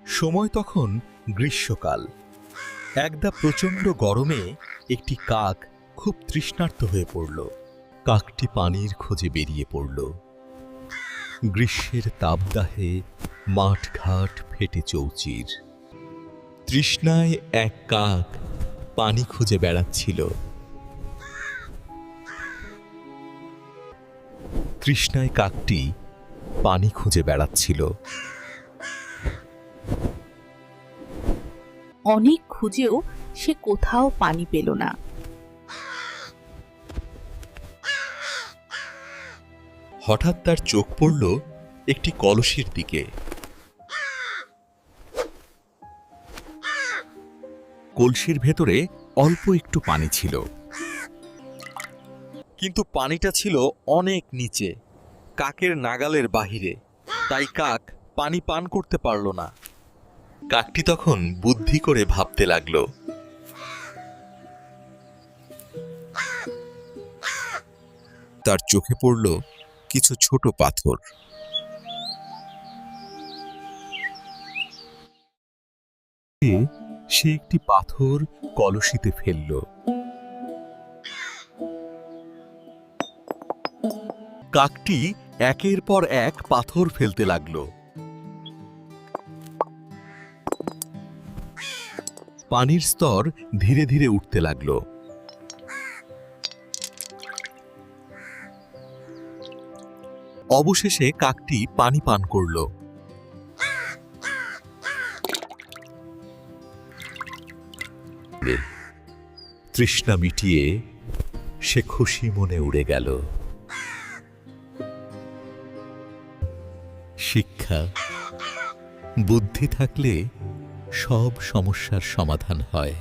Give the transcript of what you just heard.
সময় তখন গ্রীষ্মকাল। একদা প্রচণ্ড গরমে একটি কাক খুব তৃষ্ণার্ত হয়ে পড়ল। কাকটি পানির খোঁজে বেরিয়ে পড়ল। গ্রীষ্মের তাপদাহে মাঠঘাট ফেটে চৌচির। তৃষ্ণায় এক কাক পানি খুঁজে বেড়াচ্ছিল। তৃষ্ণায় কাকটি পানি খুঁজে বেড়াচ্ছিল। অনেক খুঁজেও সে কোথাও পানি পেল না। হঠাৎ তার চোখ পড়ল একটি কলসির দিকে। কলসির ভেতরে অল্প একটু পানি ছিল, কিন্তু পানিটা ছিল অনেক নিচে, কাকের নাগালের বাহিরে। তাই কাক পানি পান করতে পারল না। কাকটি তখন বুদ্ধি করে ভাবতে লাগল। তার চোখে পড়ল কিছু ছোট পাথর। সে একটি পাথর কলসিতে ফেলল। কাকটি একের পর এক পাথর ফেলতে লাগল। পানির স্তর ধীরে ধীরে উঠতে লাগল। অবশেষে কাকটি পানি পান করল। তৃষ্ণা মিটিয়ে সে খুশি মনে উড়ে গেল। শিক্ষা: বুদ্ধি থাকলে সব সমস্যার সমাধান হয়।